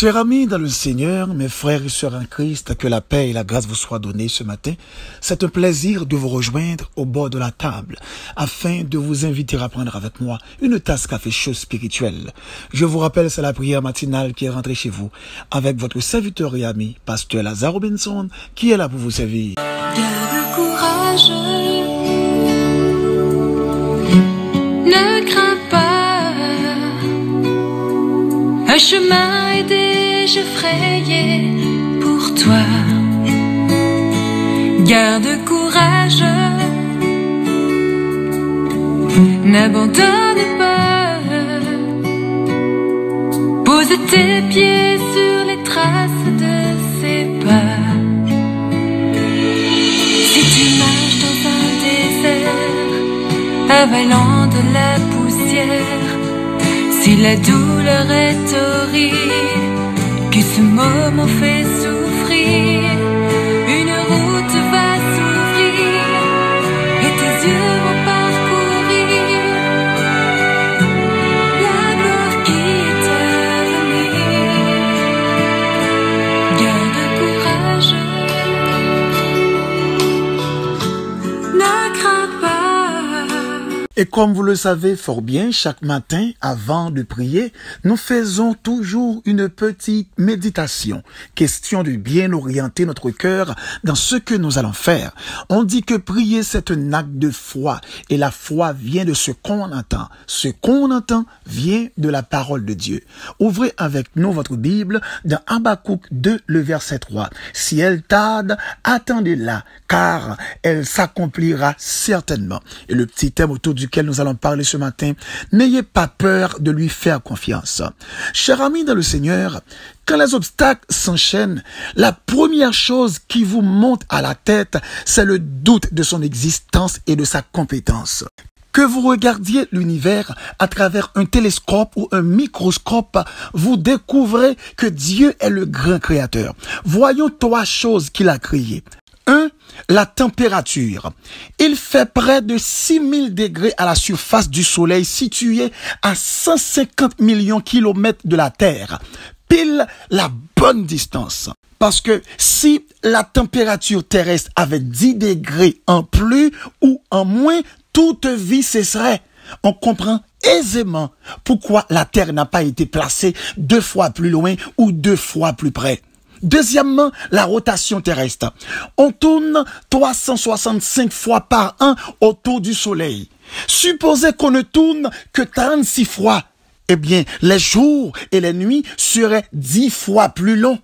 Chers amis dans le Seigneur, mes frères et sœurs en Christ, que la paix et la grâce vous soient données ce matin. C'est un plaisir de vous rejoindre au bord de la table afin de vous inviter à prendre avec moi une tasse café chaud spirituelle. Je vous rappelle, c'est la prière matinale qui est rentrée chez vous avec votre serviteur et ami, Pasteur Lazare Robinson, qui est là pour vous servir. Garde courage, ne crains pas, un chemin est déjà frayé pour toi. Garde courage, n'abandonne pas, pose tes pieds sur les traces de ses pas. Si tu marches dans un désert, avalant de la poussière, si la douleur est horrible, que ce moment fait souffrir, une route va s'ouvrir et tes yeux vont parcourir la gloire qui est à venir. Garde courage, ne crains pas. Et comme vous le savez fort bien, chaque matin, avant de prier, nous faisons toujours une petite méditation. Question de bien orienter notre cœur dans ce que nous allons faire. On dit que prier, c'est un acte de foi. Et la foi vient de ce qu'on entend. Ce qu'on entend vient de la parole de Dieu. Ouvrez avec nous votre Bible dans Habakkuk 2, le verset 3. Si elle tarde, attendez-la, car elle s'accomplira certainement. Et le petit thème autour duquel nous allons parler ce matin, n'ayez pas peur de lui faire confiance. Chers amis dans le Seigneur, quand les obstacles s'enchaînent, la première chose qui vous monte à la tête, c'est le doute de son existence et de sa compétence. Que vous regardiez l'univers à travers un télescope ou un microscope, vous découvrez que Dieu est le grand créateur. Voyons trois choses qu'il a créées. 1. La température. Il fait près de 6000 degrés à la surface du Soleil située à 150 millions de kilomètres de la Terre. Pile la bonne distance. Parce que si la température terrestre avait 10 degrés en plus ou en moins, toute vie cesserait. On comprend aisément pourquoi la Terre n'a pas été placée 2 fois plus loin ou 2 fois plus près. Deuxièmement, la rotation terrestre. On tourne 365 fois par an autour du Soleil. Supposez qu'on ne tourne que 36 fois. Eh bien, les jours et les nuits seraient 10 fois plus longs.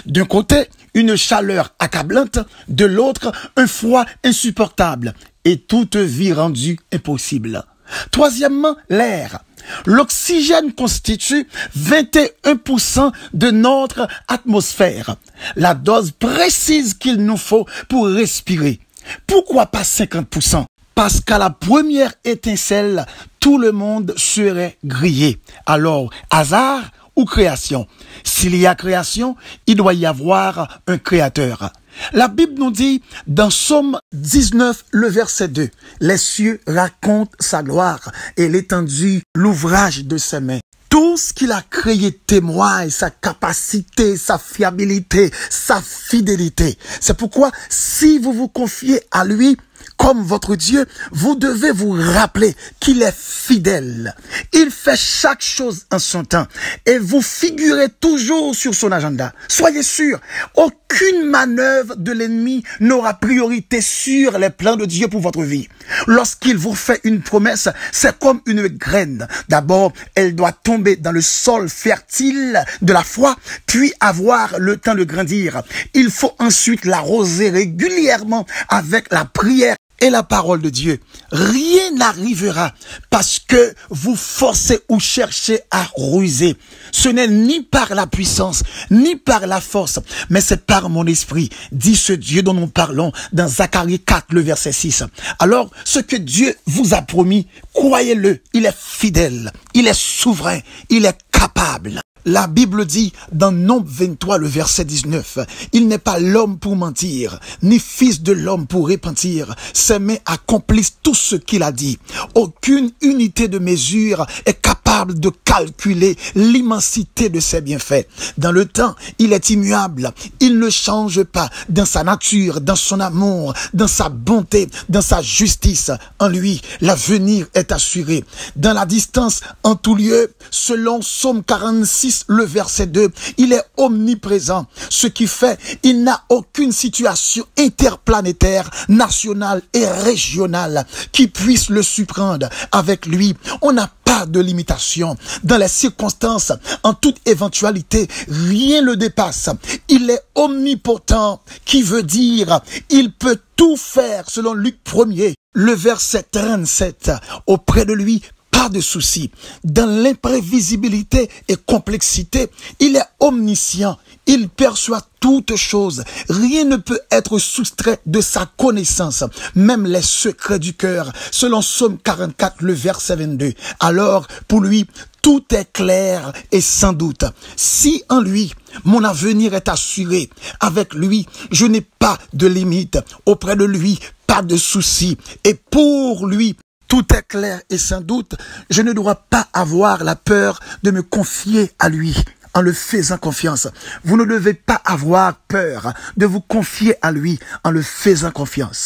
D'un côté, une chaleur accablante, de l'autre, un froid insupportable et toute vie rendue impossible. Troisièmement, l'air. L'oxygène constitue 21% de notre atmosphère, la dose précise qu'il nous faut pour respirer. Pourquoi pas 50%? Parce qu'à la première étincelle, tout le monde serait grillé. Alors, hasard ou création? S'il y a création, il doit y avoir un créateur. La Bible nous dit, dans Psaume 19, le verset 2, « Les cieux racontent sa gloire et l'étendue, l'ouvrage de ses mains. » Tout ce qu'il a créé témoigne sa capacité, sa fiabilité, sa fidélité. C'est pourquoi, si vous vous confiez à lui, comme votre Dieu, vous devez vous rappeler qu'il est fidèle. Il fait chaque chose en son temps et vous figurez toujours sur son agenda. Soyez sûr, aucune manœuvre de l'ennemi n'aura priorité sur les plans de Dieu pour votre vie. Lorsqu'il vous fait une promesse, c'est comme une graine. D'abord, elle doit tomber dans le sol fertile de la foi, puis avoir le temps de grandir. Il faut ensuite l'arroser régulièrement avec la prière et la parole de Dieu. Rien n'arrivera parce que vous forcez ou cherchez à ruser. Ce n'est ni par la puissance, ni par la force, mais c'est par mon esprit, dit ce Dieu dont nous parlons dans Zacharie 4, le verset 6. Alors, ce que Dieu vous a promis, croyez-le, il est fidèle, il est souverain, il est capable. La Bible dit dans Nombre 23, le verset 19, « Il n'est pas l'homme pour mentir, ni fils de l'homme pour repentir. Ses mains accomplissent tout ce qu'il a dit. Aucune unité de mesure est capable capable de calculer l'immensité de ses bienfaits. Dans le temps, il est immuable. Il ne change pas dans sa nature, dans son amour, dans sa bonté, dans sa justice. En lui, l'avenir est assuré. Dans la distance, en tout lieu, selon Psaume 46, le verset 2, il est omniprésent. Ce qui fait, il n'a aucune situation interplanétaire, nationale et régionale qui puisse le surprendre. Avec lui, on n'a pas de limitation. Dans les circonstances, en toute éventualité, rien ne le dépasse. Il est omnipotent, qui veut dire, il peut tout faire, selon Luc 1er, le verset 37. Auprès de lui, pas de souci. Dans l'imprévisibilité et complexité, il est omniscient. Il perçoit toutes choses. Rien ne peut être soustrait de sa connaissance, même les secrets du cœur, selon Psaume 44, le verset 22. Alors, pour lui, tout est clair et sans doute. Si en lui, mon avenir est assuré, avec lui, je n'ai pas de limite. Auprès de lui, pas de souci. Et pour lui, tout est clair et sans doute. Je ne dois pas avoir la peur de me confier à lui en le faisant confiance. Vous ne devez pas avoir peur de vous confier à lui en le faisant confiance.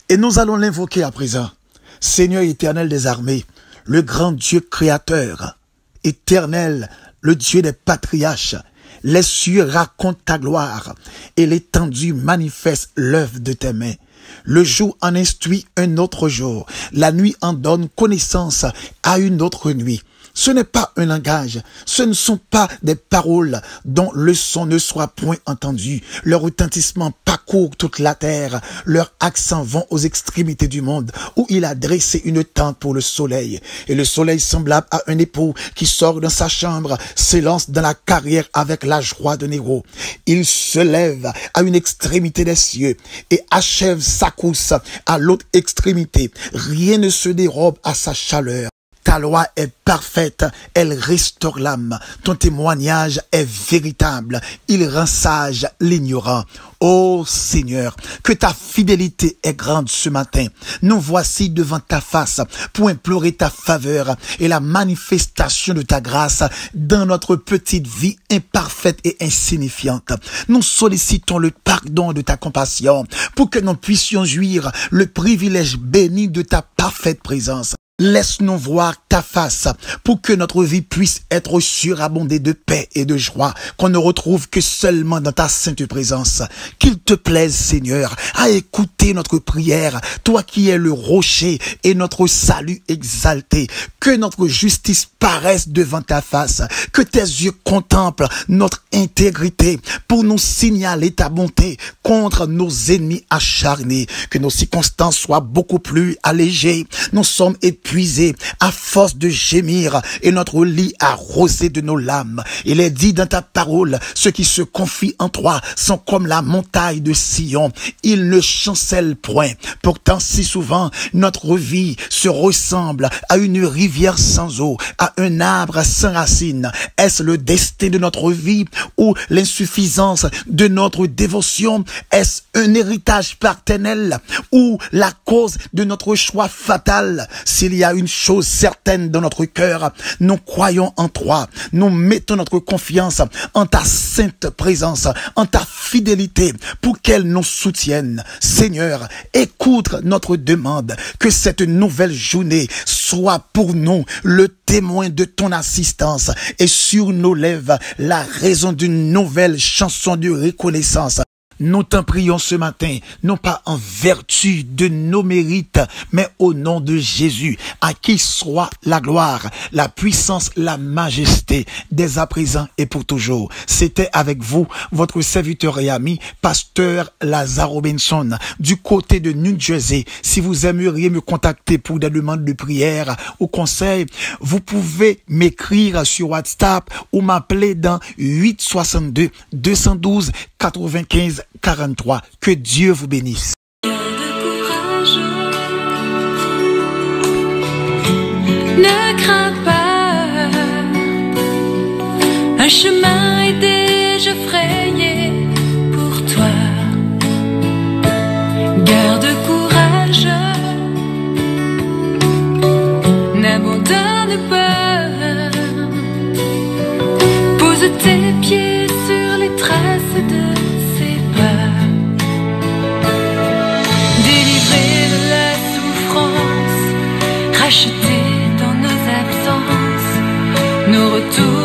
Et nous allons l'invoquer à présent. Seigneur éternel des armées, le grand Dieu créateur, éternel, le Dieu des patriarches, les cieux racontent ta gloire et l'étendue manifeste l'œuvre de tes mains. Le jour en instruit un autre jour, la nuit en donne connaissance à une autre nuit. Ce n'est pas un langage, ce ne sont pas des paroles dont le son ne soit point entendu. Leur retentissement parcourt toute la terre, leurs accents vont aux extrémités du monde, où il a dressé une tente pour le soleil. Et le soleil semblable à un époux qui sort de sa chambre, s'élance dans la carrière avec la joie de Néro. Il se lève à une extrémité des cieux et achève sa course à l'autre extrémité. Rien ne se dérobe à sa chaleur. Ta loi est parfaite, elle restaure l'âme. Ton témoignage est véritable, il rend sage l'ignorant. Ô Seigneur, que ta fidélité est grande ce matin. Nous voici devant ta face pour implorer ta faveur et la manifestation de ta grâce dans notre petite vie imparfaite et insignifiante. Nous sollicitons le pardon de ta compassion pour que nous puissions jouir le privilège béni de ta parfaite présence. Laisse-nous voir ta face pour que notre vie puisse être surabondée de paix et de joie, qu'on ne retrouve que seulement dans ta sainte présence. Qu'il te plaise, Seigneur, à écouter notre prière, toi qui es le rocher et notre salut exalté. Que notre justice paraisse devant ta face, que tes yeux contemplent notre intégrité pour nous signaler ta bonté contre nos ennemis acharnés. Que nos circonstances soient beaucoup plus allégées. Nous sommes épuisés à force de gémir et notre lit arrosé de nos larmes. Il est dit dans ta parole, ceux qui se confient en toi sont comme la montagne de Sion. Ils ne chancellent point. Pourtant, si souvent, notre vie se ressemble à une rivière sans eau, à un arbre sans racines. Est-ce le destin de notre vie ou l'insuffisance de notre dévotion? Est-ce un héritage paternel ou la cause de notre choix fatal? S'il y a une chose certaine dans notre cœur, nous croyons en toi. Nous mettons notre confiance en ta sainte présence, en ta fidélité pour qu'elle nous soutienne. Seigneur, écoute notre demande, que cette nouvelle journée soit pour nous le témoin de ton assistance et sur nos lèvres la raison d'une nouvelle chanson de reconnaissance. Nous t'en prions ce matin, non pas en vertu de nos mérites, mais au nom de Jésus, à qui soit la gloire, la puissance, la majesté, dès à présent et pour toujours. C'était avec vous, votre serviteur et ami, pasteur Lazare Robinson, du côté de New Jersey. Si vous aimeriez me contacter pour des demandes de prière ou conseils, vous pouvez m'écrire sur WhatsApp ou m'appeler dans 862 212 95 43. Que Dieu vous bénisse. Ne crains pas, un chemin est déjà frayé pour toi. Garde courage, n'abandonne pas. racheter dans nos absences, nos retours.